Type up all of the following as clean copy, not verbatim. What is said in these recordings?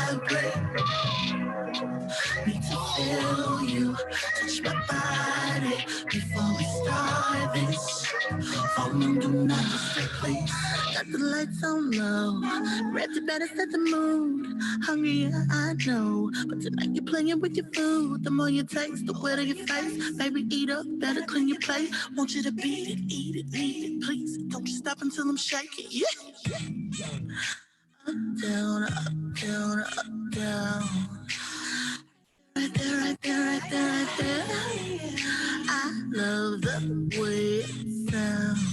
vibrate. Need to feel you touch my body before we start this. Phone do not disturb, please. Got the lights on low, red to better set the mood. Hungry, yeah, I know, but tonight you're playing with your food. The more you taste, the wetter your face. Baby, eat up, better clean your plate. Want you to beat it, eat it, eat it, please. Don't you stop until I'm shaking, yeah. Up, down, up, down, up, down. Right there, right there, right there, right there. I love the way it sounds.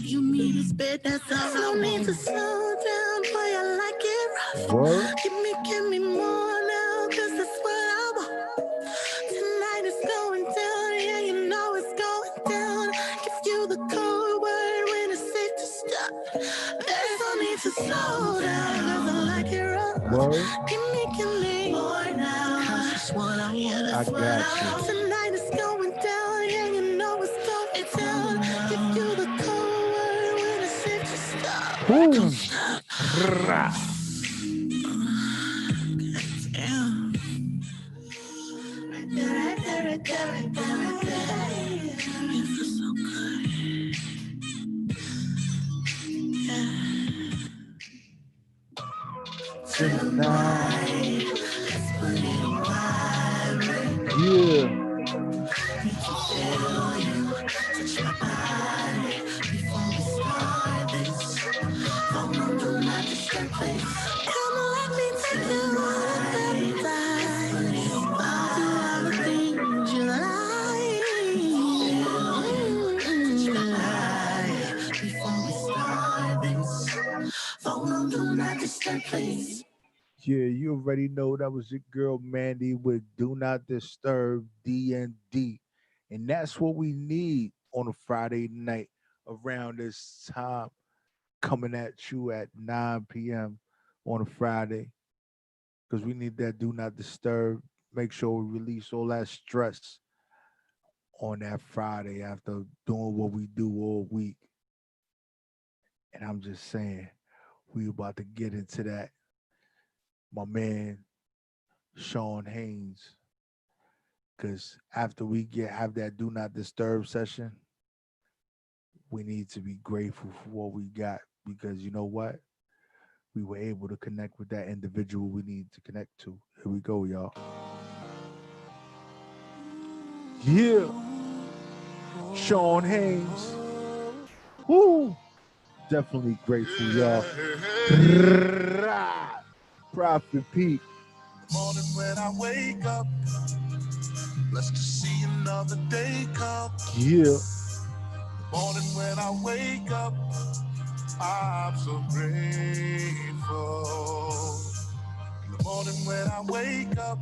You need a spit, that's all. No need to slow down, boy, I like it rough. What? Give me more now, cause that's what I want. Tonight is going down, yeah, you know it's going down. Give you the code word when it's safe to stop. There's no need to slow down, cause I like it rough. What? Give me more now, cause that's what I want, that's what I want. Tonight is going down, yeah, you know it's going down. Give you the code word when it's safe to stop. Boom. Damn. Right there, right there, right there, right there, right there. It feels so good. Yeah. Tonight, let's put it on vibrate. Yeah. Need to feel you touch my body before we start this. Phone on do not disturb, please. Come on, let me take you on a paradise. Do all the things you like. Touch my body before we start this. Phone on do not disturb, please. Yeah, you already know that was your girl Mandy with Do Not Disturb D&D. And that's what we need on a Friday night around this time, coming at you at 9 p.m. on a Friday. Because we need that Do Not Disturb. Make sure we release all that stress on that Friday after doing what we do all week. And I'm just saying, we about to get into that. My man, Sean Haynes. Because after we have that Do Not Disturb session, we need to be grateful for what we got. Because you know what? We were able to connect with that individual we need to connect to. Here we go, y'all. Yeah. Sean Haynes. Woo. Definitely grateful, y'all. Prophet Pete. Morning when I wake up, blessed to see another day come. Yeah. Morning when I wake up, I'm so grateful. In the morning when I wake up,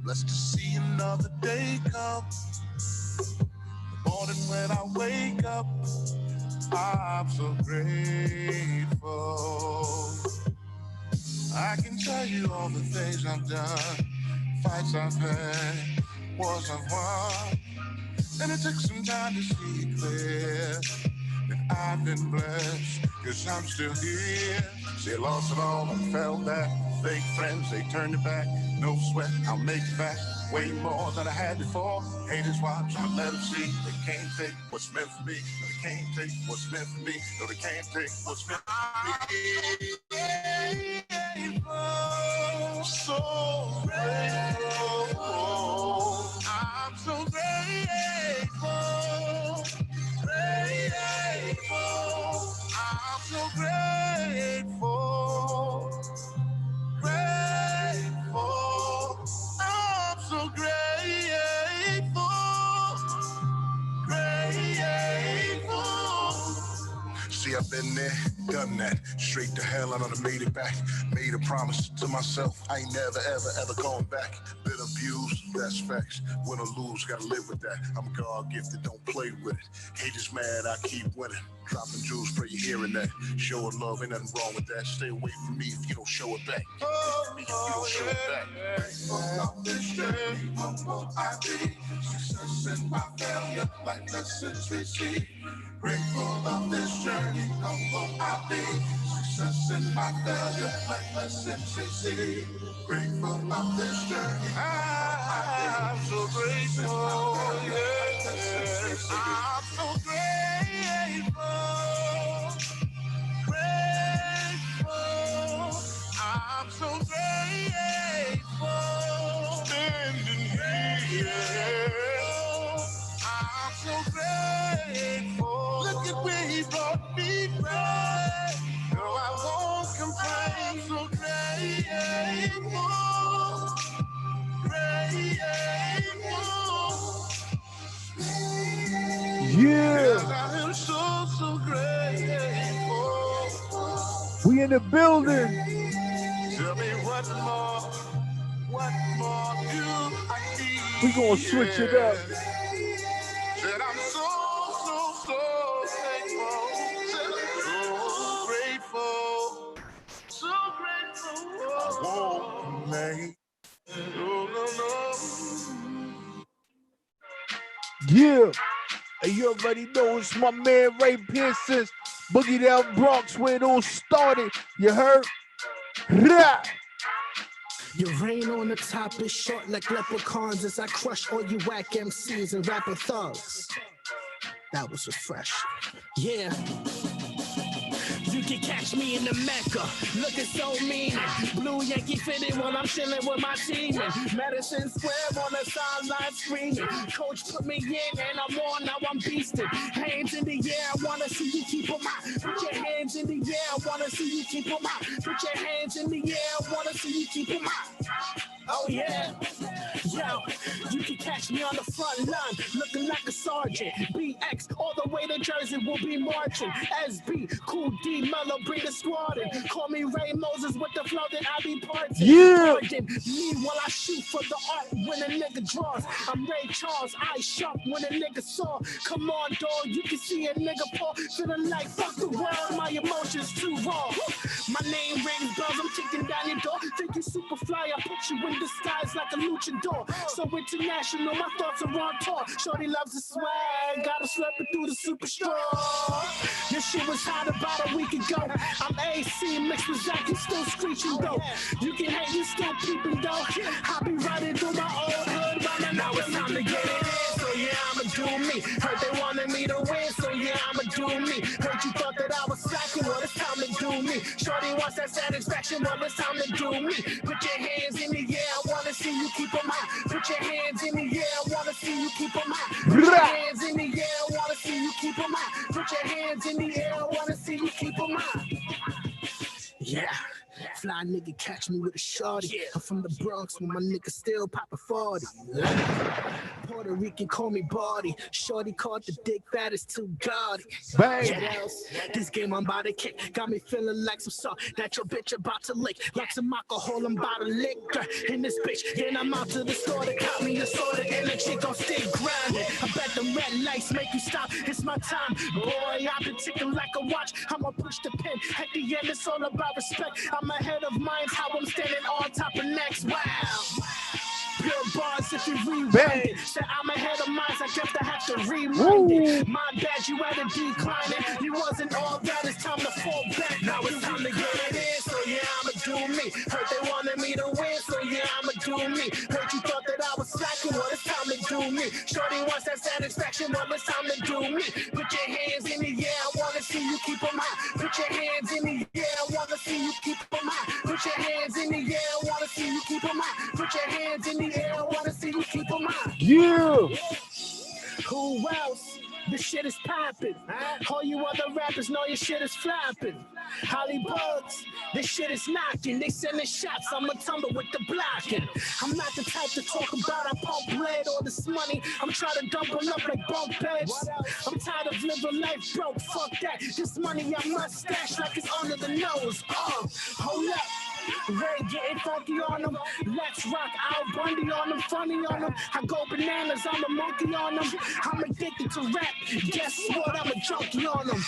blessed to see another day come. In the morning when I wake up, I'm so grateful. I can tell you all the things I've done, fights I've had, wars I've won, and it took some time to see it clear that I've been blessed, cause I'm still here. See, I lost it all, I fell back, fake friends, they turned it back, no sweat, I'll make it back, way more than I had before. Haters watch, I'ma let them see, they can't take what's meant for me, no, they can't take what's meant for me, no, they can't take what's meant for me. So grateful, I'm so grateful, grateful, I'm so grateful, grateful, I'm so grateful, grateful. See, I've been there, done that, straight to hell, I done made it back, made a promise to myself, I ain't never, ever, ever going back, been abused, that's facts, win or lose, gotta live with that, I'm God gifted, don't play with it, haters mad, I keep winning, dropping jewels, pray you're hearing that, showing love, ain't nothing wrong with that, stay away from me if you don't show it back, from me if you don't show it back. On this journey, humble I be, success and my failure, life lessons receive. Grateful of this journey, humble I be. Success in my failure, life blessings receive. Grateful of this journey. I'm so grateful, yes. I'm so grateful, grateful. I'm so grateful, standing here. I'm so grateful. Look at where he brought me from. No, I won't complain. So grateful. Yeah. I am so grateful. We in the building. Tell me what more do I need? We gonna switch it up. Said I'm so thankful. So grateful. So grateful. I won't complain. No. Yeah. And you already know it's my man Ray Pearson, Boogie Down Bronx, where it all started. You heard? Rah! Your reign on the top is short like leprechauns as I crush all you whack MCs and rapper thugs. That was refreshing. Yeah. You can catch me in the Mecca, looking so mean. Blue Yankee fitted while I'm chilling with my team. And Madison Square on the sideline screaming. Coach put me in and I'm on, now I'm beasting. Hands in the air, I wanna see you keep them out. Put your hands in the air, I wanna see you keep them out. Put your hands in the air, I wanna see you keep them out. Oh yeah. Yo, you can catch me on the front line, looking like a sergeant. BX, all the way to Jersey, will be marching. SB, Cool D, Mellow, bring the squad in. Call me Ray Moses with the flow that I be parting. Yeah. Pardon me while I shoot for the art when a nigga draws. I'm Ray Charles, I sharp when a nigga saw. Come on, dog, you can see a nigga paw. Feeling like fuck the world, my emotions too raw. My name rings bells, I'm kicking down your door. Think you super fly, I put you in disguise like a luchador. So international, my thoughts are on tour. Shorty loves the swag, gotta slurp it through the super straw. This shit was hot about a week ago. I'm AC mixed with Zach, you still screeching though. You can hate, you still peeping though. I be riding through my old hood, but now it's time to get it in. So yeah, I'ma do me. Heard they wanted me to win, so yeah, I'ma do me. Heard you thought that I was slacking, well it's time to do me. Shorty wants that satisfaction, well it's time to do me. Put your hands in the air, I wanna see you keep them high. Put your hands in the air, I wanna see you keep them high. Put your hands in the air, I wanna see you keep them high. Put your hands in the air, I wanna see you keep them high. Yeah. Fly nigga catch me with a shorty. I'm from the Bronx when my nigga still poppin' 40. Puerto Rican call me Barty. Shorty called the dick fat is too gaudy. Bang. What else? This game I'm about to kick got me feeling like some salt that your bitch about to lick. Like some alcohol, I'm about to liquor in this bitch. Then I'm out to the store to cop me a soda and the chick gon' stick grinding. I bet the red lights make you stop. It's my time, boy. I've been ticking like a watch. I'ma push the pin. At the end, it's all about respect. I'm ahead of minds, how I'm standing on top of next. Wow. Pure bars if you rewind it. Said I'm ahead of mine, I guess I have to rewind it. My bad, you had a declining. You wasn't all that, it's time to fall back. Now it's time to get it in, so yeah, I'ma do me. Heard they wanted me to win, so yeah, I'ma do me. Heard you thought that I was slacking, well, it's time to do me. Shorty wants that satisfaction, well, it's time to do me. Put your hands in the air, I wanna see you keep them high. Put your hands in the air, I wanna see you keep them high. Put your hands in the air, I wanna see you keep them high. Put your hands in the air, I wanna see you keep them high. Yeah. Who else? This shit is poppin'. All you other rappers know your shit is flapping. Holly Bugs, this shit is knocking. They sending shots, I'ma tumble with the blocking. I'm not the type to talk about I pump lead or this money. I'm trying to double up like bunk beds. I'm tired of living life broke, fuck that. This money I must stash like it's under the nose. Hold up. Ray getting funky on them. Let's rock Al Bundy on them, funny on them. I go bananas, I'm a monkey on them. I'm addicted to rap. Guess what? I'm a junkie on them.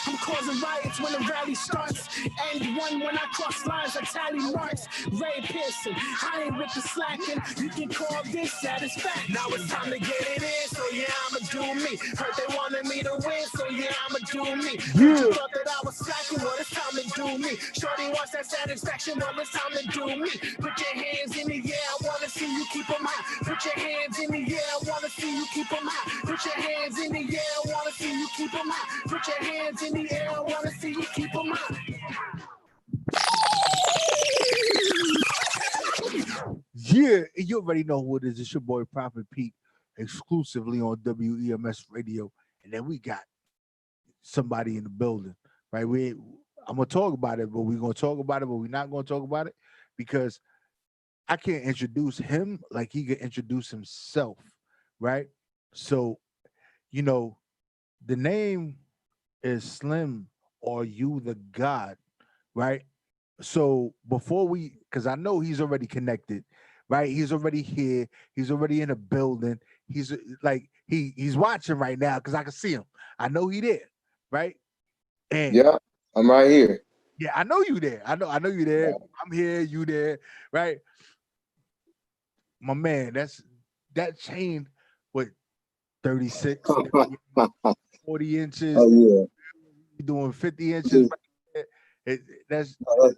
I'm causing riots when the rally starts. And one when I cross lines, I tally marks. Ray Pearson, I ain't with the slacking. You can call this satisfaction. Now it's time to get it in, so yeah, I'ma do me. Heard they wanted me to win, so yeah, I'ma do me. You thought that I was slacking, well, it's time to do me. Shorty wants that satisfaction, well, it's time to do me. Put your hands in the air, I wanna see you keep them high. Put your hands in the air, I wanna see you keep them high. Put your hands in the air, I wanna see you keep them high. Put your hands in the air, I wanna see you keep them high. Yeah, you already know who it is. It's your boy Prophet Pete, exclusively on WEMS Radio. And then we got somebody in the building, right? I'm gonna talk about it, but we're gonna talk about it, but we're not gonna talk about it because I can't introduce him like he can introduce himself, right? So, you know, the name is Slim or You the God, right? So before because I know he's already connected, right? He's already here. He's already in the building. He's like he's watching right now because I can see him. I know he there, right? And Yeah, I'm right here. yeah, I know you there. I know you there. I'm here. You there, right? My man, that chain with 36, 40 inches. Oh yeah, You're doing 50 inches. It, that's it's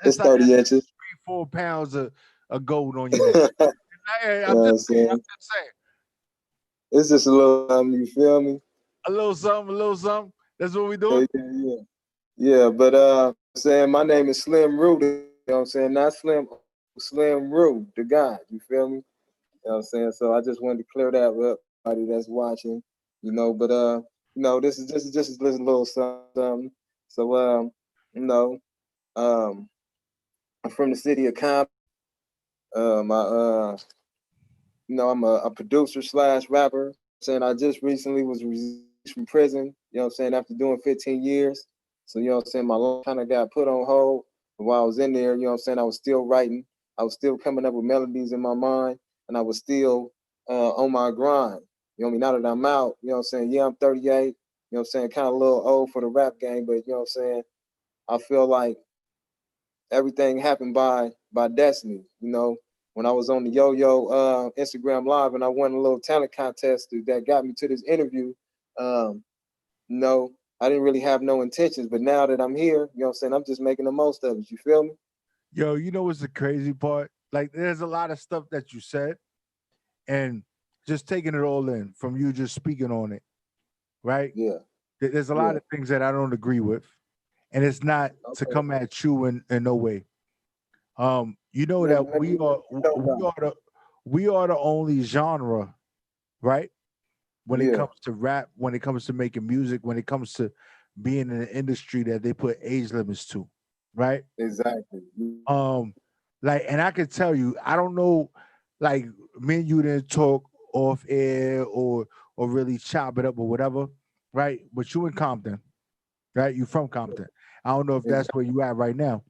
that's like 30 inches. 3-4 pounds of gold on your neck. You know what I'm saying? I'm just saying. It's just a little you feel me? A little something. That's what we Yeah, doing. yeah, yeah. Yeah, but saying my name is Slim Rue, you know what I'm saying? Not Slim Rue, the guy, you feel me? You know what I'm saying? So I just wanted to clear that up, everybody that's watching, you know, but this is just a little something. So I'm from the city of Compton. I'm a producer slash rapper. Saying I just recently was released from prison, you know what I'm saying, after doing 15 years. So, you know what I'm saying, my life kind of got put on hold. But while I was in there, you know what I'm saying, I was still writing. I was still coming up with melodies in my mind, and I was still on my grind. You know what I mean? Now that I'm out, you know what I'm saying, yeah, I'm 38, you know what I'm saying, kind of a little old for the rap game, but you know what I'm saying, I feel like everything happened by destiny, you know. When I was on the Yo Instagram Live and I won a little talent contest that got me to this interview, no, I didn't really have no intentions, but now that I'm here, you know what I'm saying, I'm just making the most of it. You feel me? Yo, you know what's the crazy part? Like, there's a lot of stuff that you said, and just taking it all in from you just speaking on it, right? Yeah. There's a lot of things that I don't agree with, and it's not to come at you in no way. You know that we are the only genre, right? When it comes to rap, when it comes to making music, when it comes to being in the industry that they put age limits to, right? Exactly. Like, and I can tell you, I don't know, like me and you didn't talk off air or really chop it up or whatever, right? But you in Compton, right? You from Compton. I don't know if that's where you at right now.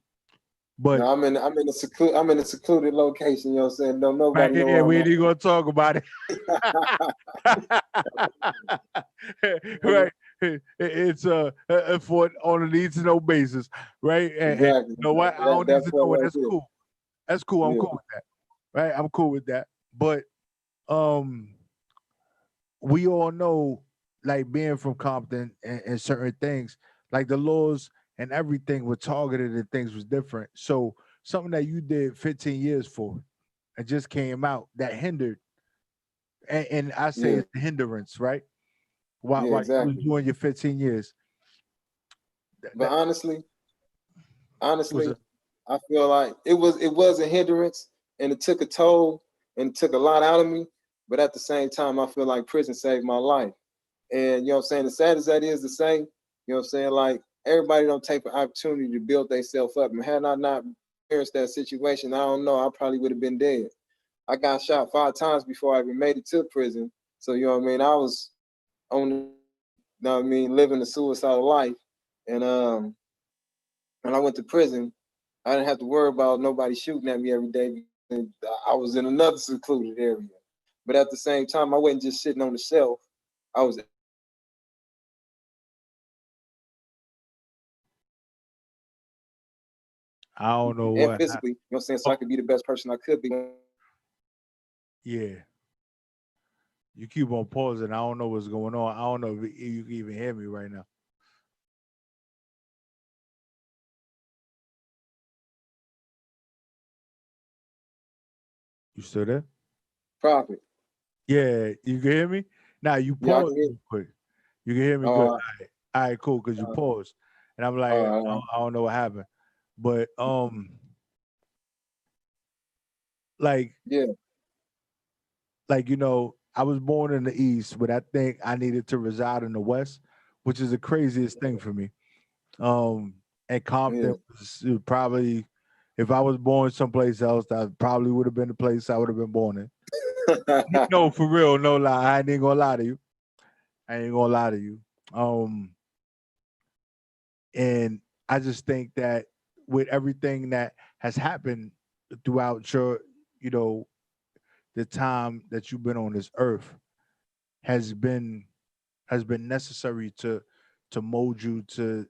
But no, I'm in a secluded location, you know what I'm saying? Don't nobody know. Yeah, we ain't gonna talk about it. Right. It's for on a need to know basis, right? Exactly. And you know what? I don't need to know it. That's cool. That's cool. I'm cool with that. Right? I'm cool with that. But we all know, like being from Compton and certain things, like the laws and everything were targeted and things was different. So something that you did 15 years for and just came out that hindered, and I say it's a hindrance, right? While you was doing your 15 years. But honestly, I feel like it was a hindrance and it took a toll and it took a lot out of me. But at the same time, I feel like prison saved my life. And you know what I'm saying? As sad as that is to say, you know what I'm saying? Like everybody don't take the opportunity to build themselves up. And had I not experienced that situation, I don't know, I probably would have been dead. I got shot 5 times before I even made it to prison. So you know what I mean? I was on, you know what I mean, living a suicidal life. And when I went to prison, I didn't have to worry about nobody shooting at me every day. And I was in another secluded area. But at the same time, I wasn't just sitting on the shelf. I was I don't know and what. physically, you know what I'm saying? So I could be the best person I could be. Yeah. You keep on pausing. I don't know what's going on. I don't know if you can even hear me right now. You still there? Prophet. Yeah, you can hear me? Now you Yeah, I pause can hear. real quick. You can hear me good. Uh, All right, cool, because you paused. And I'm like, I don't know what happened. But like yeah, like I was born in the East, but I think I needed to reside in the West, which is the craziest thing for me. And Compton was probably, if I was born someplace else, that probably would have been the place I would have been born in. No, for real, no lie. I ain't gonna lie to you. I ain't gonna lie to you. And I just think that with everything that has happened throughout your, the time that you've been on this earth has been necessary to mold you to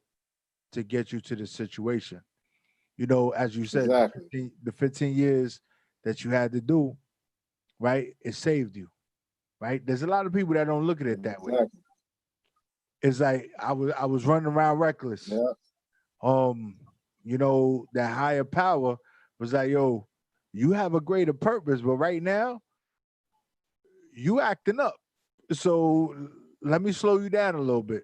get you to the situation. As you said, exactly. the 15 years that you had to do, right? It saved you, right? There's a lot of people that don't look at it that way. Exactly. It's like I was running around reckless. Yeah. That higher power was like, yo, you have a greater purpose, but right now you acting up. So let me slow you down a little bit.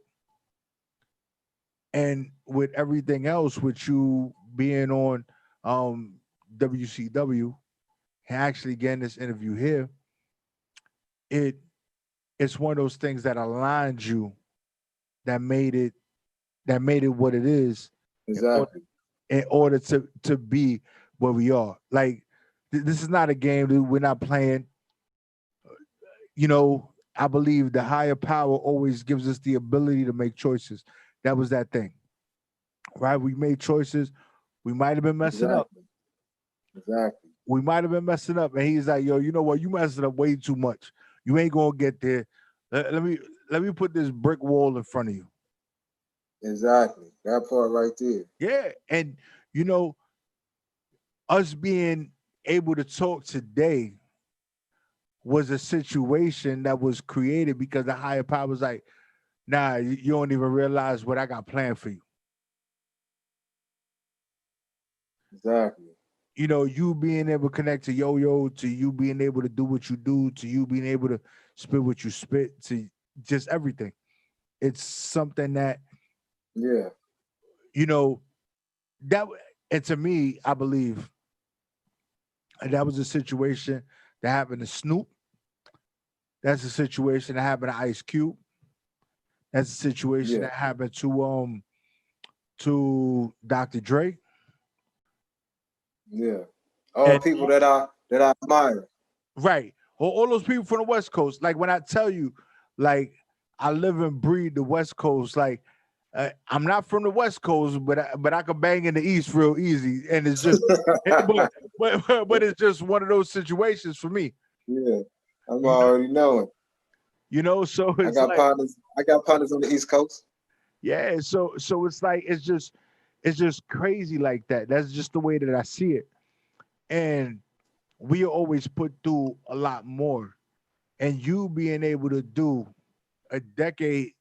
And with everything else, with you being on WCW and actually getting this interview here, it's one of those things that aligned you, that made it what it is. Exactly. In order to be where we are. Like this is not a game that we're not playing. I believe the higher power always gives us the ability to make choices. That was that thing. Right? We made choices. We might have been messing up. Exactly. We might have been messing up. And he's like, yo, you know what? You messing up way too much. You ain't gonna get there. Let me put this brick wall in front of you. Exactly. That part right there. Yeah. And us being able to talk today was a situation that was created because the higher power was like, nah, you don't even realize what I got planned for you. Exactly. You being able to connect to Yo-Yo, to you being able to do what you do, to you being able to spit what you spit, to just everything. It's something that, that, and to me, I believe that was a situation that happened to Snoop. That's a situation that happened to Ice Cube. That's a situation that happened to Dr. Dre. Yeah. All people that I admire. Right. All those people from the West Coast. Like when I tell you, like I live and breathe the West Coast. Like I'm not from the West Coast, but I can bang in the East real easy, and it's just, but it's just one of those situations for me. Yeah, I'm already knowing. So it's I got partners on the East Coast. Yeah, so it's like it's just crazy like that. That's just the way that I see it, and we always put through a lot more, and you being able to do a decade.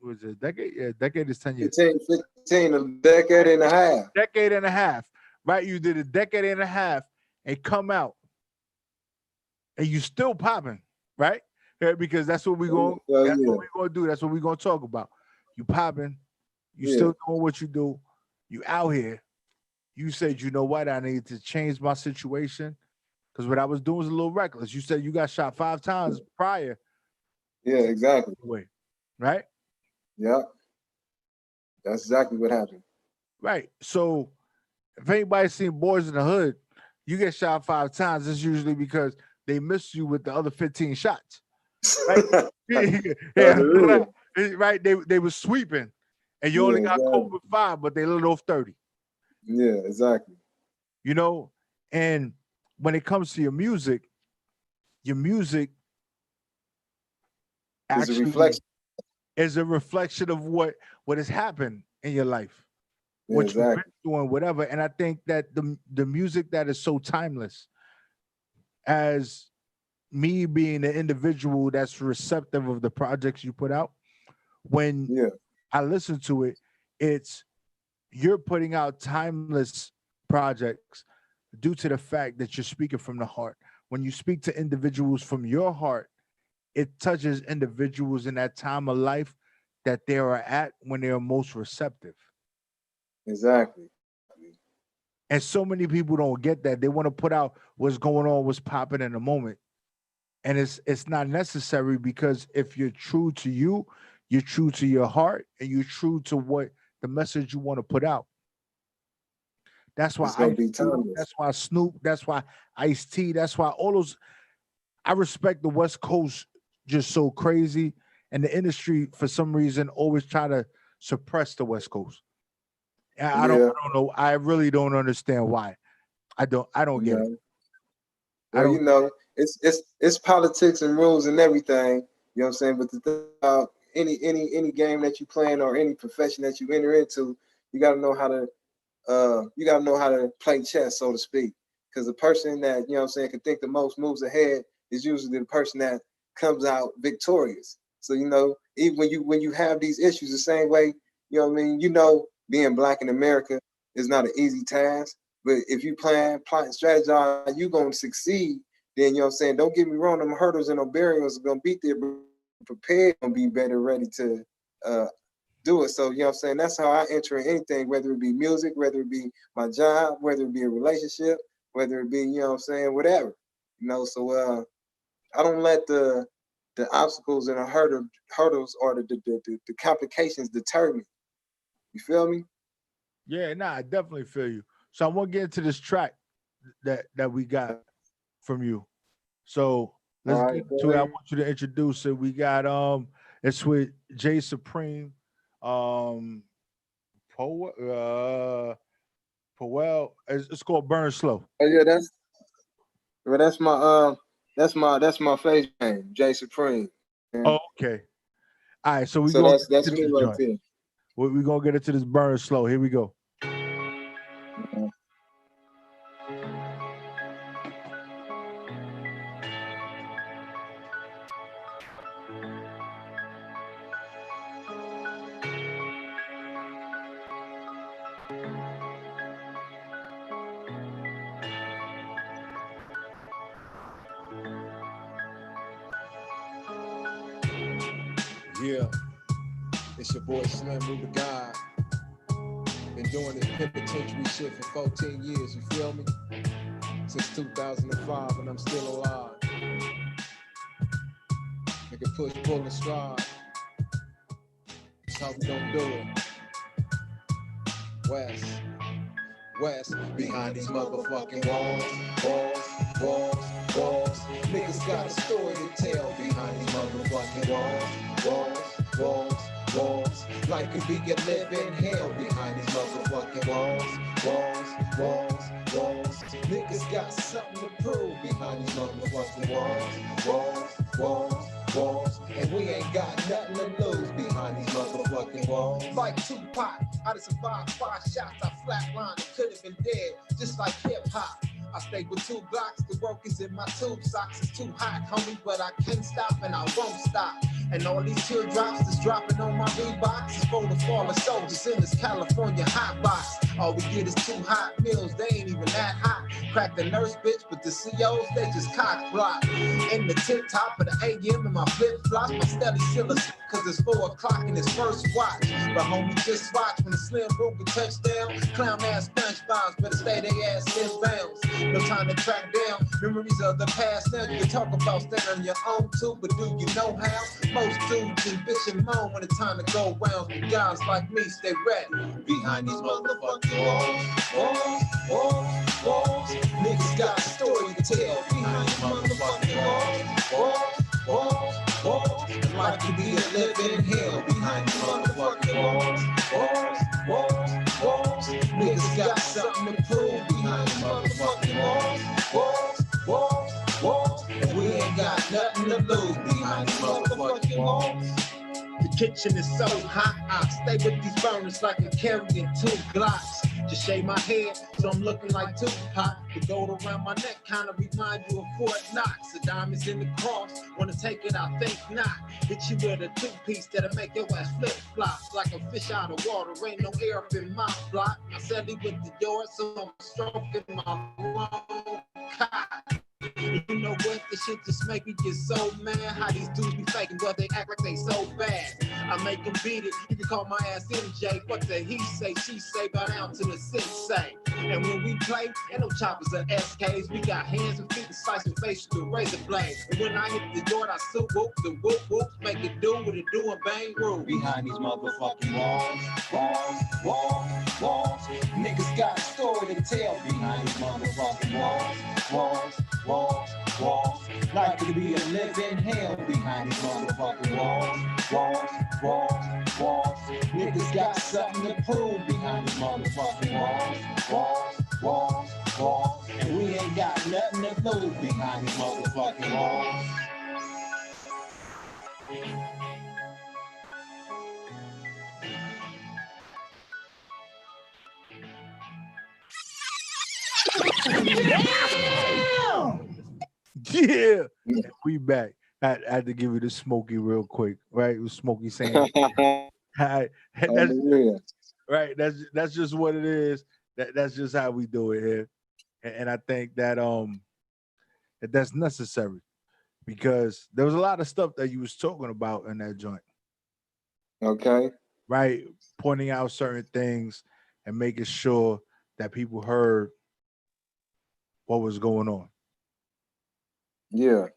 Was it a decade? Yeah, decade is 10 years. 15, a decade and a half. Decade and a half, right? You did a decade and a half and come out, and you still popping, right? Yeah, because that's what we're going. That's what we're going to do. That's what we're going to talk about. You popping, you still doing what you do. You out here. You said, you know what? I need to change my situation because what I was doing was a little reckless. You said you got shot 5 times prior. Yeah, exactly. Right? Yeah. That's exactly what happened. Right. So if anybody's seen Boys in the Hood, you get shot 5 times. It's usually because they missed you with the other 15 shots. Right? Yeah, right. They were sweeping, and you only got caught with 5, but they let off 30. Yeah, exactly. And when it comes to your music actually is a reflection of what has happened in your life, what you've been doing, whatever. And I think that the music that is so timeless, as me being an individual that's receptive of the projects you put out, when I listen to it, you're putting out timeless projects due to the fact that you're speaking from the heart. when you speak to individuals from your heart, it touches individuals in that time of life that they are at when they are most receptive. Exactly. And so many people don't get that. They want to put out what's going on, what's popping in the moment. And it's not necessary, because if you're true to you, you're true to your heart, and you're true to what the message you want to put out. That's why that's why Snoop, that's why Ice-T, that's why all those. I respect the West Coast just so crazy, and the industry for some reason always try to suppress the West Coast. I don't know. I really don't understand why. I don't get it. Well, you know, it's politics and rules and everything. You know what I'm saying? But the thing about any game that you playing or any profession that you enter into, you gotta know how to play chess, so to speak. Because the person that, you know what I'm saying, can think the most moves ahead is usually the person that comes out victorious. So, you know, even when you have these issues the same way, you know what I mean, you know, being black in America is not an easy task. But if you plan, strategize, you're gonna succeed, then you know what I'm saying, don't get me wrong, them hurdles and them barriers are gonna be there, but prepared and be better ready to do it. So, you know what I'm saying, that's how I enter in anything, whether it be music, whether it be my job, whether it be a relationship, whether it be, you know what I'm saying, whatever. You know, so I don't let the obstacles and the hurdles or the complications deter me. You feel me? Yeah, nah, I definitely feel you. So I want to get into this track that we got from you. So let's get to it. I want you to introduce it. We got it's with Jay Supreme, Powell. It's called Burn Slow. Oh yeah, that's my face name, Jay Supreme. Oh, okay. All right, so that's me right there. We're gonna get into this Burn Slow. Here we go. Yeah, it's your boy Slim Ruby God. Been doing this penitentiary shit for 14 years, you feel me? Since 2005, and I'm still alive. Nigga push, pull, and stride. That's how we gon' do it. West, behind these motherfucking walls. Niggas got a story to tell behind these motherfucking walls. Life could be a living hell behind these motherfucking walls. Niggas got something to prove behind these motherfucking walls. And we ain't got nothing to lose behind these motherfucking walls. Like Tupac, I done survived 5 shots, I flatlined, could have been dead, just like hip hop. I stay with 2 blocks, the work is in my tube socks. It's too hot, homie, but I can't stop and I won't stop. And all these teardrops that's dropping on my Reeboks is for the fallen soldiers in this California hot box. All we get is 2 hot meals, they ain't even that hot. Crack the nurse bitch, but the COs, they just cock block. In the tip top of the AM in my flip flops, my steady still cause it's 4 o'clock in his first watch. But homie, just watch when the Slim Ruger touchdown. Clown ass SpongeBob's better stay their ass inbounds. No time to track down memories of the past. Now you can talk about standing on your own too, but do you know how? Most dudes and bitch and moan when it's time to go rounds. But guys like me stay ready behind these motherfucking walls. Niggas got a story to tell behind these motherfucking walls. Life could be a living hell behind these motherfucking walls. Niggas got something to prove behind these motherfucking walls. And we ain't got nothing to lose behind these motherfucking walls. The kitchen is so hot, I stay with these burners like I'm carrying 2 Glocks. Just shave my head, so I'm looking like Tupac. The gold around my neck kinda remind you of Fort Knox. The diamonds in the cross, wanna take it, I think not. Hit you with a 2-piece that'll make your ass flip-flop. Like a fish out of water, ain't no air up in my block. I said he with the door, so I'm stroking my long cock. You know shit just make me get so mad. How these dudes be faking, but they act like they so bad. I make them beat it. You can call my ass MJ. Fuck the he say, she say, bow down to the sensei. And when we play, ain't no choppers or SKs. We got hands and feet and slice and face with the razor blade. And when I hit the door, I salute the whoop whoop, make it do what it do and bang rule. Behind these motherfucking walls. Niggas got a story to tell behind these motherfucking walls. Like to be a living hell behind these motherfucking walls. Niggas got something to prove behind these motherfucking walls. And we ain't got nothing to lose behind these motherfucking walls. Yeah, we back. I had to give you the Smokey real quick, right? It was Smokey saying, right, that's just what it is. That's just how we do it here, and I think that that's necessary because there was a lot of stuff that you was talking about in that joint. Okay. Right, pointing out certain things and making sure that people heard what was going on. Yeah.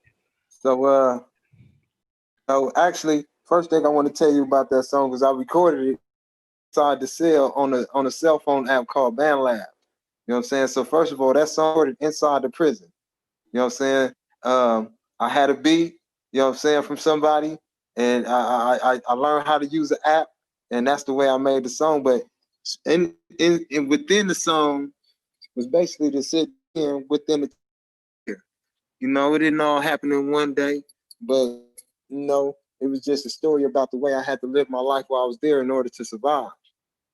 So actually, first thing I want to tell you about that song is I recorded it inside the cell on a cell phone app called BandLab. You know what I'm saying? So first of all, that song recorded inside the prison. You know what I'm saying? I had a beat, you know what I'm saying, from somebody, and I learned how to use the app, and that's the way I made the song. But in within the song was basically to sit in within the year. You know, it didn't all happen in one day, but you know, it was just a story about the way I had to live my life while I was there in order to survive.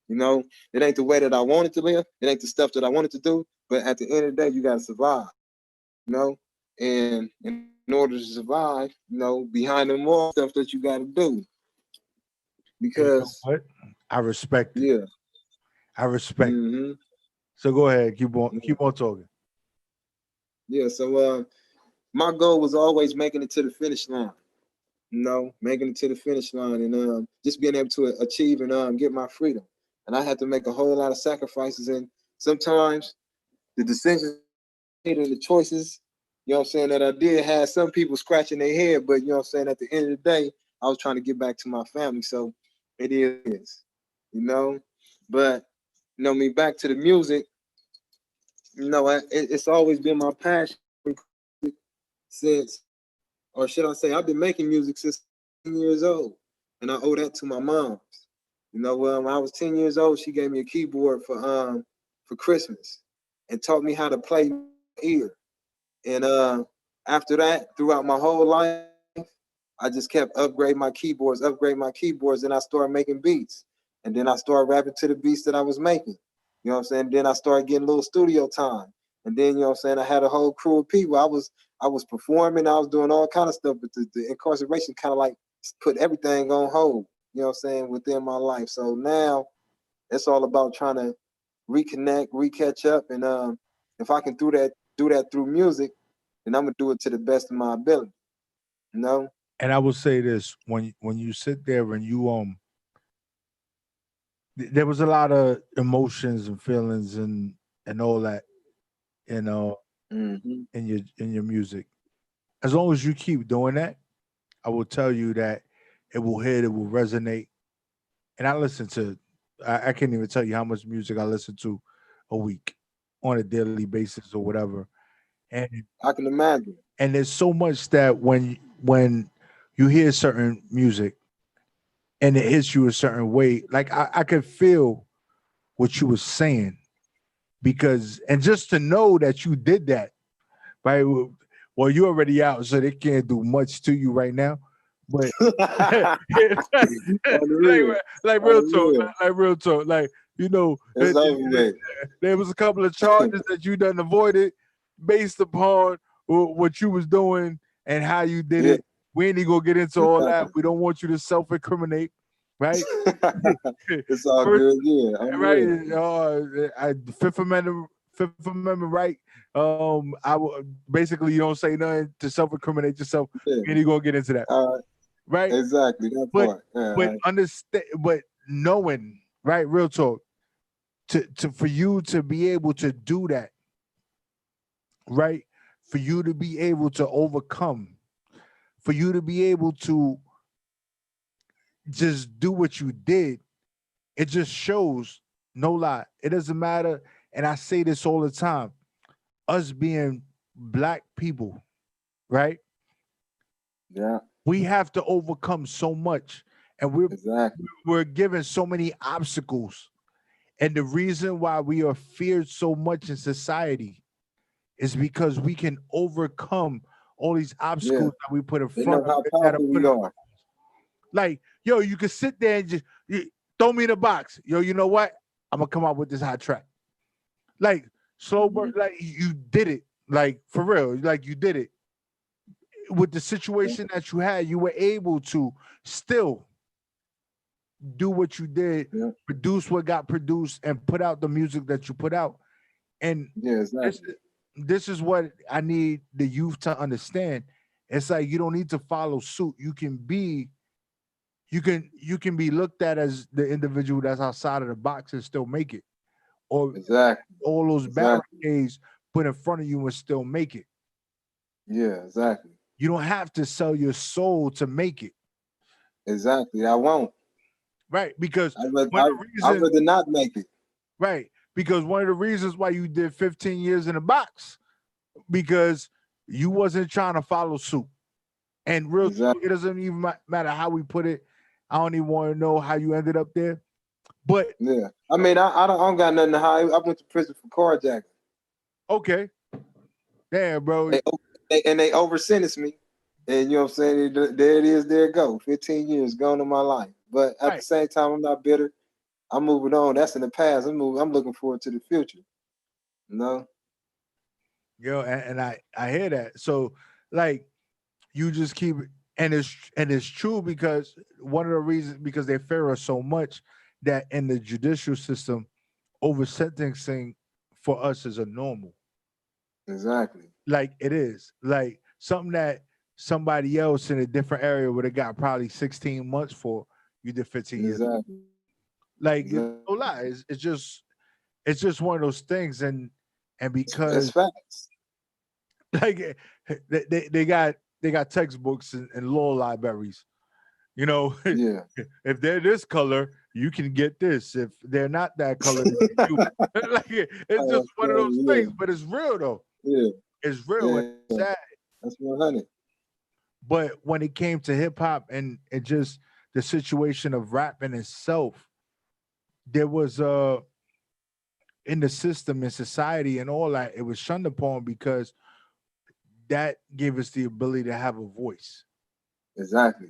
You know, it ain't the way that I wanted to live, it ain't the stuff that I wanted to do, but at the end of the day, you gotta survive. You know, and in order to survive, you know, behind them all stuff that you gotta do. Because you know what? I respect it. Yeah. I respect it. So go ahead, keep on talking. Yeah, so my goal was always making it to the finish line. You know, making it to the finish line and just being able to achieve and get my freedom. And I had to make a whole lot of sacrifices, and sometimes the decisions and the choices, you know what I'm saying, that I did had some people scratching their head, but you know what I'm saying, at the end of the day, I was trying to get back to my family. So it is, you know. But you know, me back to the music, you know, it's always been my passion since, or should I say, I've been making music since 10 years old, and I owe that to my mom. You know, when I was 10 years old, she gave me a keyboard for Christmas and taught me how to play ear. And after that, throughout my whole life, I just kept upgrading my keyboards, and I started making beats. And then I started rapping to the beats that I was making. You know what I'm saying? Then I started getting a little studio time. And then, you know what I'm saying, I had a whole crew of people. I was performing, I was doing all kind of stuff, but the incarceration kind of like put everything on hold, you know what I'm saying, within my life. So now it's all about trying to reconnect, recatch up, and if I can do that through music, then I'm gonna do it to the best of my ability. You know? And I will say this, when you sit there and you there was a lot of emotions and feelings and all that, you know, in your music. As long as you keep doing that, I will tell you that it will hit, it will resonate. And I listen to, I can't even tell you how much music I listen to a week on a daily basis or whatever. And I can imagine. And there's so much that when you hear certain music and it hits you a certain way, like I could feel what you were saying, because, and just to know that you did that, right? Well, you're already out, so they can't do much to you right now. But like real talk, like, you know, there was a couple of charges that you done avoided based upon what you was doing and how you did it. We ain't gonna get into all that. We don't want you to self-incriminate, right? It's all good, right? Fifth Fifth Amendment right. I would basically, you don't say nothing to self-incriminate yourself, and you're gonna get into that. Right? Exactly. That part. But understand, but knowing, right? Real talk. To for you to be able to do that, right? For you to be able to overcome, for you to be able to just do what you did, it just shows, no lie. It doesn't matter, and I say this all the time, us being Black people, right? Yeah. We have to overcome so much, and we're given so many obstacles. And the reason why we are feared so much in society is because we can overcome all these obstacles that we put in front of us. How powerful we are. Like, yo, you can sit there and just throw me in a box. Yo, you know what? I'm gonna come out with this hot track. Like, slow burn, like you did it. Like, for real, like you did it. With the situation that you had, you were able to still do what you did, produce what got produced, and put out the music that you put out. And this is what I need the youth to understand. It's like you don't need to follow suit. You can be looked at as the individual that's outside of the box and still make it. Or all those barricades put in front of you and still make it. Yeah, exactly. You don't have to sell your soul to make it. Exactly. I won't. Right, because I'd rather not make it. Right, because one of the reasons why you did 15 years in a box, because you wasn't trying to follow suit. And real, it doesn't even matter how we put it. I don't even want to know how you ended up there. But yeah, I mean, I don't got nothing to hide. I went to prison for carjacking. Okay, damn, bro. They over sentenced me, and you know what I'm saying. There it is. There it go. 15 years gone in my life. But at the same time, I'm not bitter. I'm moving on. That's in the past. I'm looking forward to the future. You know? Yo, and I hear that. So, like, you just keep it, and it's true, because one of the reasons, because they fear us so much that in the judicial system, over sentencing for us is a normal. Exactly. Like it is. Like something that somebody else in a different area would have got probably 16 months for, you did 15 years. Like no lie, it's just one of those things, and because it's facts. Like they got textbooks and law libraries, you know. Yeah. If they're this color, you can get this. If they're not that color, like it's just one of those things. But it's real though. Yeah, it's real. Yeah. It's sad. That's 100. But when it came to hip hop and just the situation of rap in itself, there was in the system, in society, and all that, it was shunned upon because that gave us the ability to have a voice. Exactly.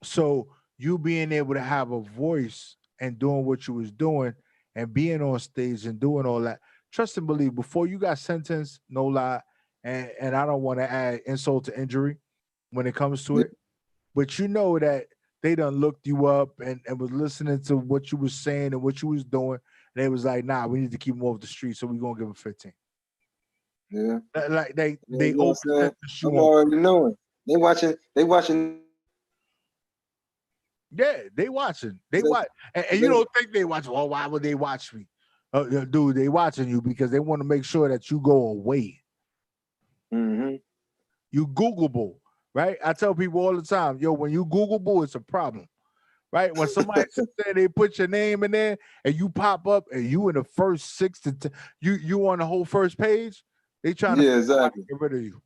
So you being able to have a voice and doing what you was doing and being on stage and doing all that, trust and believe, before you got sentenced, no lie, and I don't want to add insult to injury when it comes to it, but you know that they done looked you up and was listening to what you was saying and what you was doing. And they was like, nah, we need to keep him off the street, so we're gonna give him 15. Yeah. Like they I'm already knowing. They watching. Yeah, they watching. They watch, and you don't think they watch. Well, why would they watch me? Dude, they watching you because they want to make sure that you go away. Mm-hmm. You Googleable, right? I tell people all the time, yo, when you Googleable, it's a problem, right? When somebody sits there, they put your name in there, and you pop up, and you in the first 6 to 10, you on the whole first page. They trying to exactly get rid of you.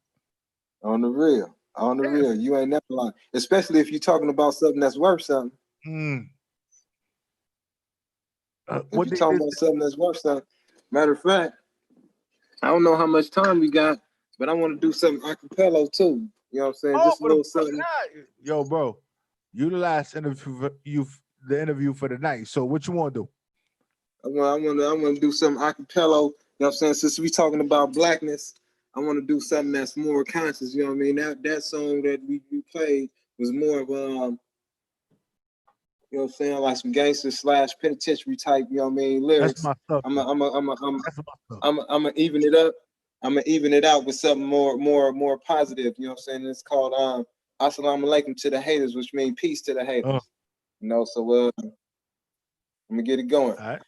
On the real. On the real. You ain't never lying. Especially if you're talking about something that's worth something. If you're talking about something that's worth something. Matter of fact, I don't know how much time we got, but I want to do something acapella too. You know what I'm saying? Just a little something. Yo, bro, you the last interview, the interview for the night. So what you want to do? I want to do something acapella. You know what I'm saying? Since we talking about blackness, I want to do something that's more conscious. You know what I mean? That song that we played was more of You know what I'm saying? Like some gangster / penitentiary type, you know what I mean, lyrics. That's my stuff. I'm That's my stuff. I'm gonna even it up. I'm gonna even it out with something more positive. You know what I'm saying? It's called Assalamu alaikum to the haters, which means peace to the haters. You know, so I'm gonna get it going. All right.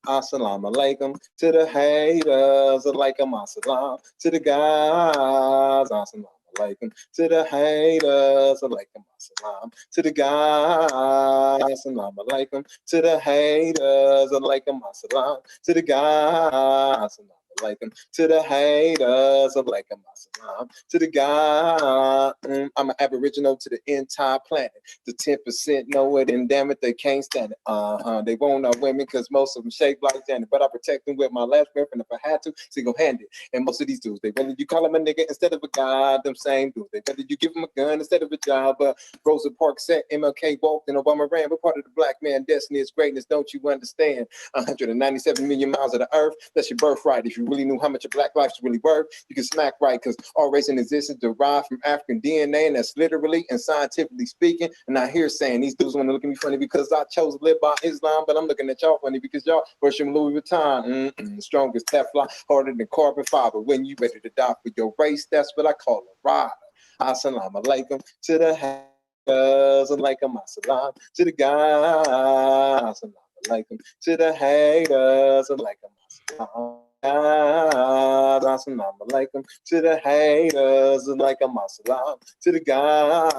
Assalamu alaikum to the haters, alaikum assalam to the guys, assalamu alaikum to the haters, alaikum assalam to the guys, assalamu alaikum to the haters, alaikum assalam to the guys, alaikum to the haters, alaikum assalam to the guys. I'm an aboriginal to the entire planet. The 10% know it, and damn it, they can't stand it. They won't know women because most of them shaped like Janet, but I protect them with my last breath, and if I had to, single-handed. And most of these dudes, they rather you call them a nigga instead of a guy. Them same dudes, they rather you give them a gun instead of a job. But Rosa Parks said, MLK walked, and Obama ran. We're part of the black man destiny is greatness. Don't you understand? 197 million miles of the earth. That's your birthright. If you really knew how much your black life's really worth, you can smack right, because all race and existence derived from African DNA, and that's literally and scientifically speaking. And I hear saying these dudes want to look at me funny because I chose to live by Islam, but I'm looking at y'all funny because y'all worship Louis Vuitton. Strong as Teflon, harder than carbon fiber. When you ready to die for your race, that's what I call a rider. Assalamu alaikum to the haters, alaikum assalam to the guys, assalamu alaikum to the haters, alaikum assalam. Assalamu alaikum to the haters, alaikum assalam to the guys,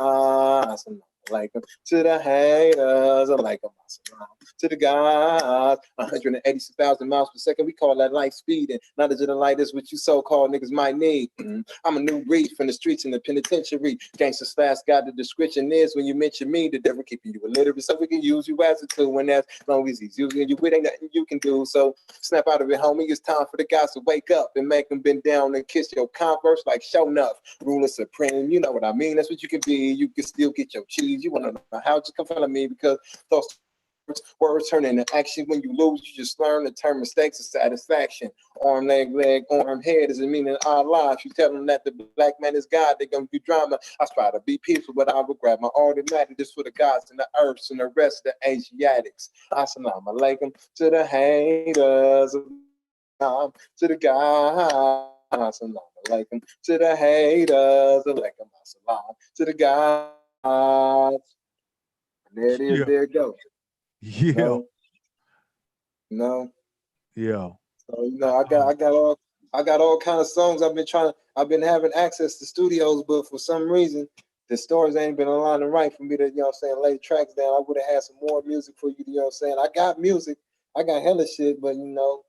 alaikum to the haters, alaikum assalam to the guys. 186,000 miles per second, we call that light speed, and knowledge of the light is what you so-called niggas might need. I'm a new breed from the streets in the penitentiary. Gangsta slash got the description is when you mention me, the devil keeping you illiterate, so we can use you as a tool. When as long as he's using you, it ain't nothing you can do. So snap out of it, homie. It's time for the guys to wake up and make them bend down and kiss your Converse like show enough. Ruler supreme, you know what I mean? That's what you can be. You can still get your cheese. You want to know how to come follow me because those words turn into action. When you lose, you just learn to turn mistakes as satisfaction. Arm, leg, arm, head doesn't mean in our lives. You tell them that the black man is God, they're gonna do drama. I try to be peaceful, but I will grab my automatic. This for the gods and the earths and the rest of the Asiatics. Assalamu alaikum to the haters, to the guys. Assalamu alaikum to the haters, alaikum assalam to the guys. There it is. Yeah. There it goes. Yeah. No. Yeah. So I got all kind of songs. I've been having access to studios, but for some reason the stores ain't been aligning right for me to, you know what I'm saying, lay tracks down. I would have had some more music for you, you know what I'm saying? I got music, I got hella shit, but you know,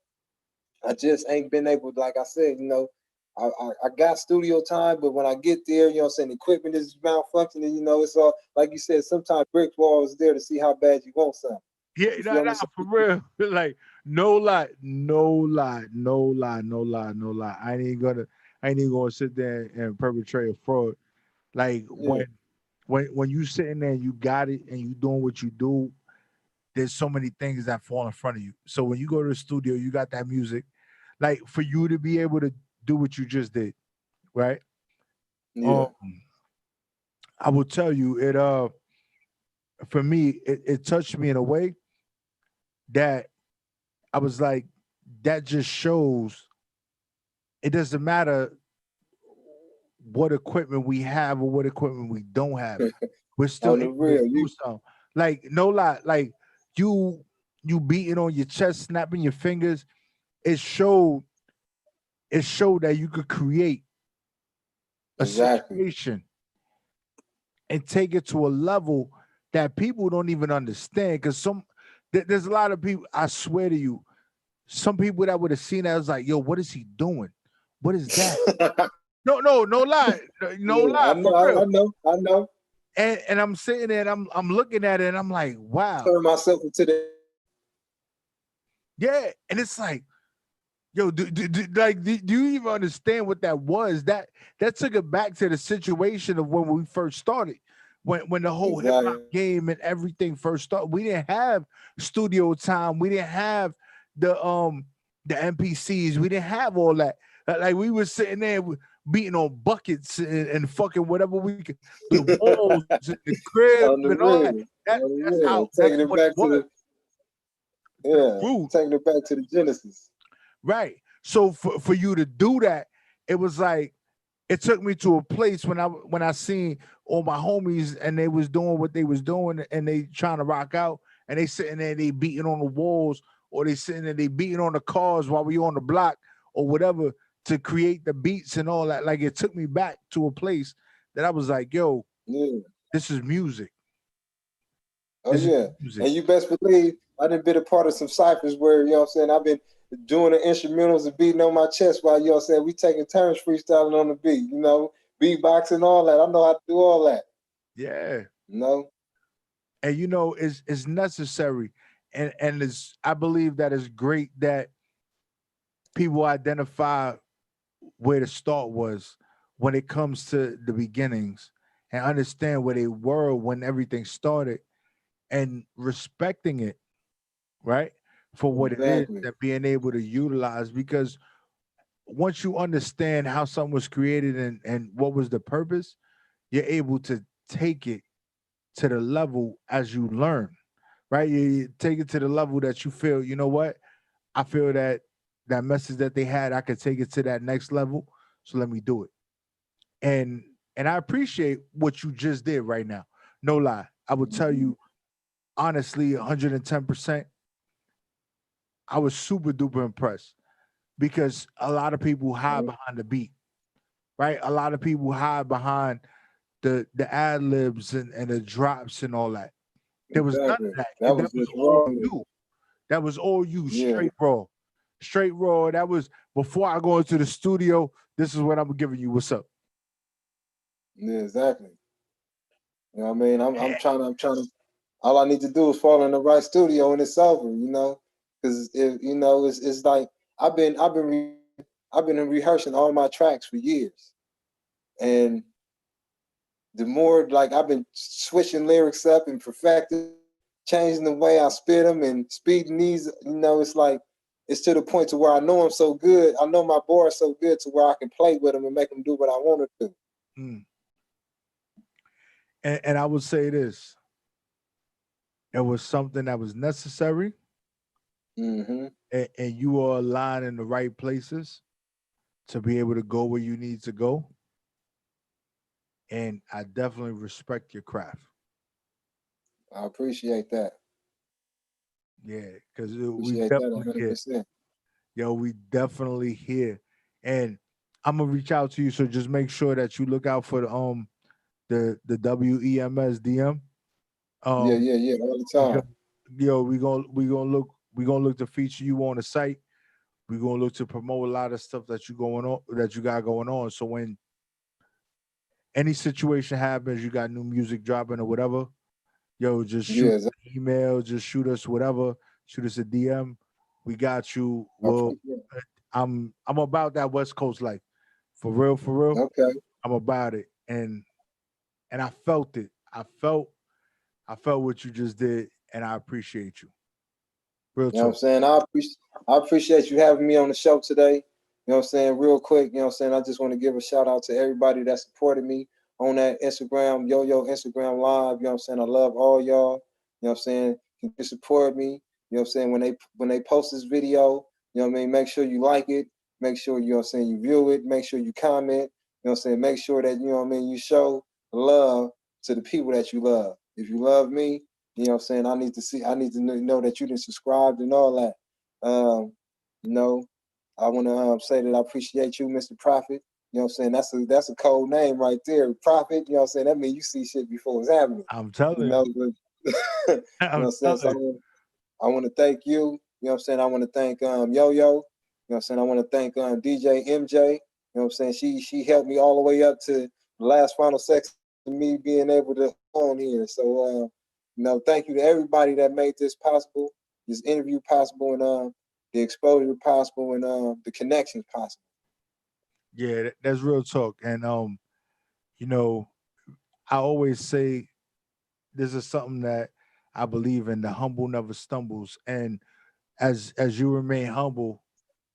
I just ain't been able, like I said, you know, I got studio time, but when I get there, you know what I'm saying, equipment is malfunctioning, you know, it's all, like you said, sometimes brick wall is there to see how bad you want something. Yeah, nah, for real. Like, no lie. I ain't even gonna sit there and perpetrate a fraud. Like, yeah. when you sitting there and you got it and you doing what you do, there's so many things that fall in front of you. So when you go to the studio, you got that music. Like, for you to be able to do what you just did, right? Yeah. I will tell you, it for me, it touched me in a way that I was like, that just shows it doesn't matter what equipment we have or what equipment we don't have. We're still able to do something. Like, no lie, like you beating on your chest, snapping your fingers, it showed that you could create a situation and take it to a level that people don't even understand. Because there's a lot of people, I swear to you, some people that would have seen that was like, yo, what is he doing? What is that? no lie. No lie. I know. And I'm sitting there and I'm looking at it and I'm like, wow. Turn myself into the. Yeah. And it's like, yo, do you even understand what that was? That took it back to the situation of when we first started. When the whole hip hop game and everything first started, we didn't have studio time. We didn't have the NPCs. We didn't have all that. Like we were sitting there beating on buckets and fucking whatever we could, the walls, and the crib, On the and all that. real. That's how. Taking That's it what it back to was. taking it back to the Genesis. Right. So for you to do that, it was like it took me to a place when I seen all my homies and they was doing what they was doing and they trying to rock out and they sitting there, they beating on the walls, or they sitting there, they beating on the cars while we on the block or whatever to create the beats and all that. Like it took me back to a place that I was like, yo, this is music. Oh yeah. And you best believe I done been a part of some ciphers where, you know what I'm saying, I've been doing the instrumentals and beating on my chest while, you know what I'm saying, we taking turns freestyling on the beat, you know, beatboxing, all that. I know how to do all that. Yeah. You know? And you know, it's necessary. And it's, I believe that it's great that people identify where the start was when it comes to the beginnings and understand where they were when everything started and respecting it, right? For what it is, and being able to utilize, because once you understand how something was created and what was the purpose, you're able to take it to the level as you learn, right? You take it to the level that you feel, you know what? I feel that that message that they had, I could take it to that next level. So let me do it. And I appreciate what you just did right now. No lie. I would tell you honestly, 110%. I was super duper impressed because a lot of people hide behind the beat, right? A lot of people hide behind the ad libs and the drops and all that. There was none of that. That was all you. That was all you, straight raw. Straight raw. That was before I go into the studio. This is what I'm giving you. What's up? Yeah, exactly. You know what I mean? I'm trying to, all I need to do is fall in the right studio and it's over, you know? Because you know, it's like I've been rehearsing all my tracks for years. And the more like I've been switching lyrics up and perfecting, changing the way I spit them and speeding these, you know, it's like it's to the point to where I know I'm so good. I know my bars so good to where I can play with them and make them do what I want to do. And I would say this: it was something that was necessary, and you are aligned in the right places to be able to go where you need to go. And I definitely respect your craft. I appreciate that. Yeah, because we definitely here. Yo, we definitely here. And I'm gonna reach out to you. So just make sure that you look out for the WEMS DM. Yeah, all the time. Yo, we gonna look to feature you on the site. We're gonna look to promote a lot of stuff that you got going on. So when any situation happens, you got new music dropping or whatever, yo, just shoot an email, just shoot us whatever, shoot us a DM. We got you. Well, I'm about that West Coast life. For real, for real. Okay. I'm about it. And I felt it. I felt what you just did, and I appreciate you. Real talk. You know what I'm saying? I appreciate you having me on the show today. You know what I'm saying? Real quick, you know what I'm saying? I just want to give a shout out to everybody that supported me on that Instagram, Yo Instagram Live. You know what I'm saying? I love all y'all. You know what I'm saying? You can support me. You know what I'm saying? When they post this video, you know what I mean? Make sure you like it. Make sure, you know what I'm saying, you view it. Make sure you comment. You know what I'm saying? Make sure that, you know what I mean, you show love to the people that you love. If you love me, you know what I'm saying, I need to know that you didn't subscribe and all that. You know, I want to say that I appreciate you, Mr. Prophet. You know what I'm saying? That's a cold name right there. Prophet, you know what I'm saying? That means you see shit before it's happening. I'm telling you. Know, you know what I'm saying? So I want to thank you. You know what I'm saying? I want to thank Yo-Yo. You know what I'm saying? I want to thank DJ MJ. You know what I'm saying? She helped me all the way up to the last final section of me being able to on here. So you know, thank you to everybody that made this possible, this interview possible, and the exposure possible, and the connections possible. Yeah, that's real talk. And you know, I always say this is something that I believe in: the humble never stumbles. And as you remain humble,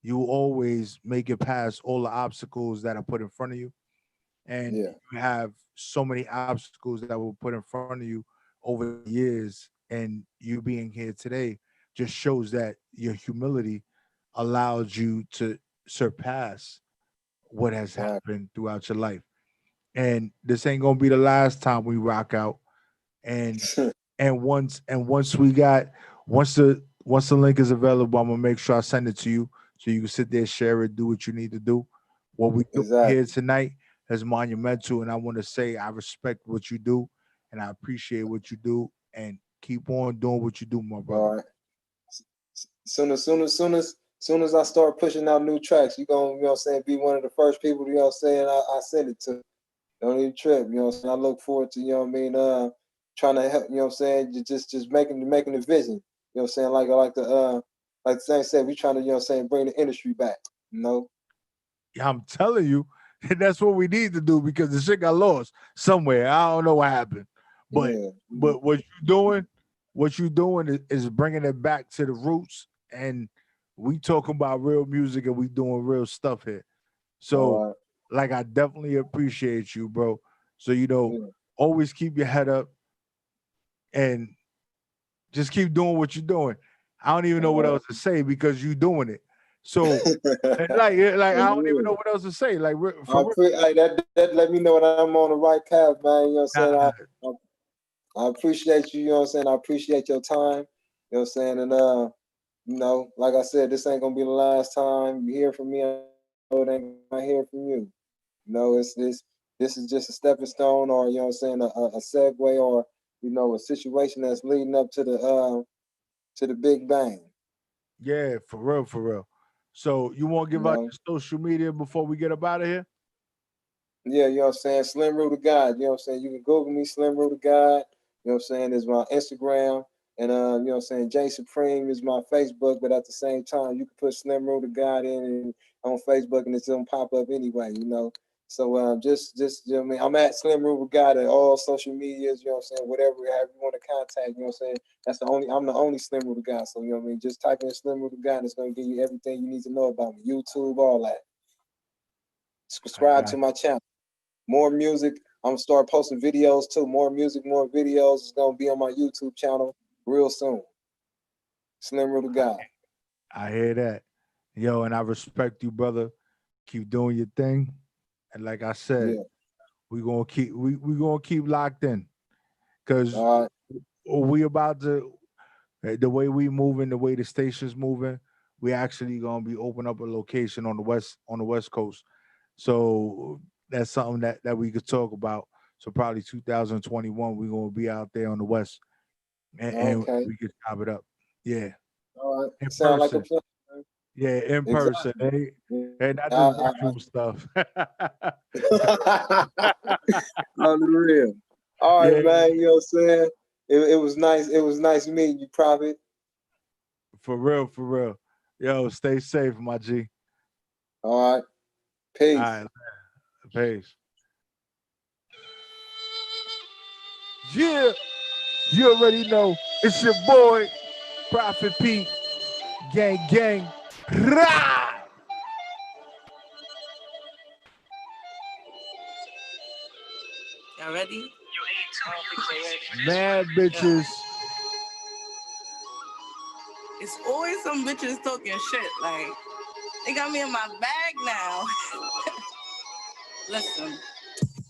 you always make it past all the obstacles that are put in front of you. And Yeah. you have so many obstacles that were put in front of you over the years, and you being here today just shows that your humility allowed you to surpass what has Right. happened throughout your life. And this ain't gonna be the last time we rock out. And once we got once the link is available, I'm gonna make sure I send it to you so you can sit there, share it, do what you need to do. What we do Exactly. here tonight is monumental, and I want to say I respect what you do and I appreciate what you do, and keep on doing what you do, my brother. All right. Soon as I start pushing out new tracks, you gonna, you know what I'm saying, be one of the first people, you know what I'm saying, I send it to. Don't even trip, you know what I'm saying? I look forward to, you know what I mean, trying to help, you know what I'm saying, just making the vision. You know what I'm saying? Like the thing said, we trying to, you know what I'm saying, bring the industry back, you know? Yeah, I'm telling you, that's what we need to do because the shit got lost somewhere. I don't know what happened. But Yeah. but what you doing is bringing it back to the roots, and we talking about real music and we doing real stuff here. So All right. like I definitely appreciate you, bro. So Yeah. always keep your head up and just keep doing what you're doing. I don't even know what else to say because you doing it. So like I don't even know what else to say. Like that let me know that I'm on the right path, man. You know what I'm nah, saying? I appreciate you, you know what I'm saying? I appreciate your time. You know what I'm saying? And you know, like I said, this ain't gonna be the last time you hear from me. I know it ain't gonna hear from you. You know, this is just a stepping stone, or you know what I'm saying, a segue, or you know, a situation that's leading up to the big bang. yeah, for real, for real. So you want to You give out know? your social media before we get up out of here? Yeah, you know what I'm saying? Slim Rue the God. You know what I'm saying? You can Google me, Slim Rue the God. You know what I'm saying? Is my Instagram. And you know what I'm saying? J Supreme is my Facebook, but at the same time, you can put Slim Rue the God in and on Facebook and it's gonna pop up anyway, you know. So just you know what I mean, I'm at Slim Rue the God at all social medias, you know what I'm saying, whatever however you want to contact, you know what I'm saying? I'm the only Slim Rue the God. So you know what I mean, just type in Slim Rue the God and it's gonna give you everything you need to know about me. YouTube, all that. Subscribe to my channel. More music. I'm gonna start posting videos too. More music, more videos. It's gonna be on my YouTube channel real soon. Slim Rue the God. I hear that. Yo, and I respect you, brother. Keep doing your thing. And like I said, Yeah. we gonna keep locked in. Cause All right. we about to the way we moving, the way the station's moving, we actually gonna be open up a location on the west coast. So that's something that we could talk about. So probably 2021, we're gonna be out there on the west, and Okay. we could chop it up. Yeah, All right. in Sound like a person. plan. Yeah, in person. Exactly. Not this virtual stuff. On the real. All right, Yeah, man. You know what I'm saying? It was nice. It was nice meeting you, Prophet. for real, for real. Yo, stay safe, my G. All right. Peace. All right, peace. Yeah, you already know. It's your boy, Prophet Pete. Gang, gang. Rah! Y'all ready? Mad bitches. It's always some bitches talking shit. Like, they got me in my bag now. Listen.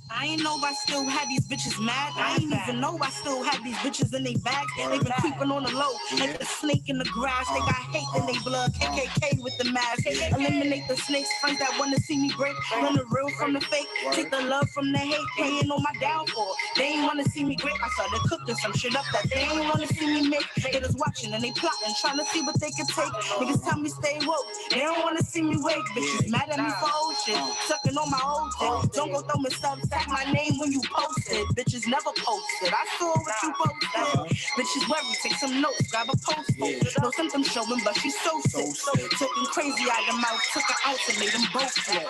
I ain't know I still had these bitches mad. I ain't even know I still had these bitches in they bags. They been creeping on the low, like the snake in the grass. They got hate in they blood, KKK with the mask. Eliminate the snakes, friends that wanna see me break. Run the real from the fake, take the love from the hate. Praying on my downfall. They ain't wanna see me great. I started cooking some shit up that they ain't wanna see me make. Haters watching and they plotting, trying to see what they can take. Niggas tell me stay woke, they don't wanna see me wake. Bitches mad at me for old shit, sucking on my old dick. Don't go throw me stuff. Tag my name when you post it. Bitches never posted. I saw what you posted. Bitches worry, take some notes, grab a post. No symptoms showing, but she's so sick. Talking crazy out the mouth, took her out and made them both flip.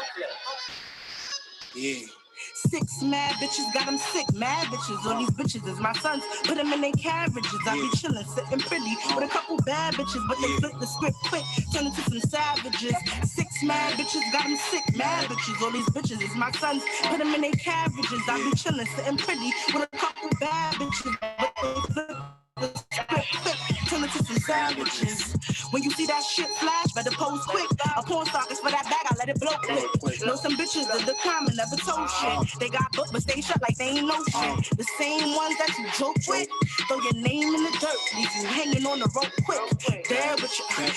Yeah. 6 mad bitches, got them sick, mad bitches. All these bitches is my sons, put them in their carriages. I be chillin', sitting pretty with a couple bad bitches, but they flip the script quick, turn into some savages. 6 mad bitches, got them sick, mad bitches. All these bitches is my sons, put them in their carriages. I be chillin', sitting pretty with a couple bad bitches, but they flip the script quick, turn into some savages. When you see that shit flash, better pose quick. A porn star is for that bag, I let it blow quick. Know some bitches that the crime and never told shit. They got booked but stay shut like they ain't no shit. The same ones that you joke with, throw your name in the dirt, leave you hanging on the rope quick. There with your throat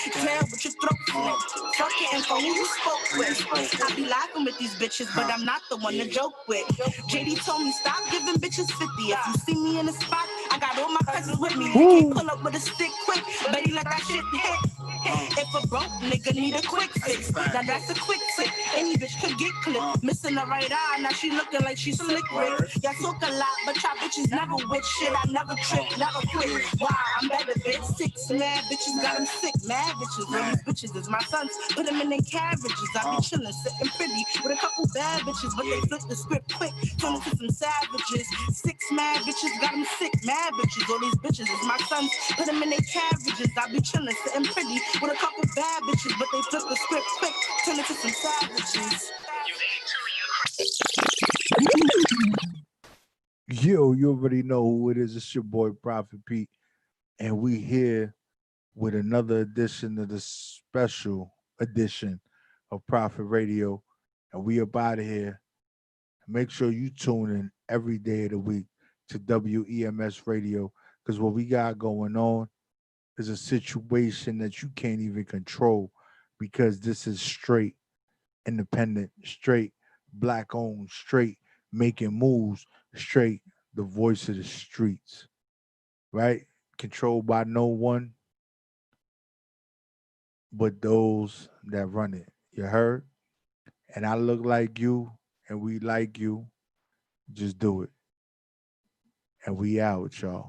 slit. Fuck getting for who you spoke with. I be laughing with these bitches, but I'm not the one to joke with. JD told me stop giving bitches 50. If you see me in the spot, I got all my cousins with me. They can't pull up with a stick quick, but he let that shit hit. If a broke nigga need a quick fix, now that's a quick fix. Any bitch could get clipped. Missing the right eye, now she looking like she slick Rick. Y'all talk a lot, but y'all bitches never with shit. I never trip, never quit. Why? I'm better, bitch. 6 mad bitches got them sick, mad bitches. All these bitches is my sons, put them in their carriages. I be chillin', sitting pretty with a couple bad bitches, but they flip the script quick, turn into some savages. 6 mad bitches got them sick, mad bitches. All these bitches is my sons, put them in their carriages. I be chillin', sitting pretty with a couple bad bitches, but they flip the script quick, turn into some savages. Yo, you already know who it is. It's your boy Prophet Pete, and we here with another edition of the special edition of Prophet Radio, and we up out of here. Make sure you tune in every day of the week to WEMS Radio, because what we got going on is a situation that you can't even control, because this is straight independent, straight black owned, straight making moves, straight the voice of the streets, right? Controlled by no one but those that run it. You heard? And I look like you and we like you. Just do it. And we out, y'all.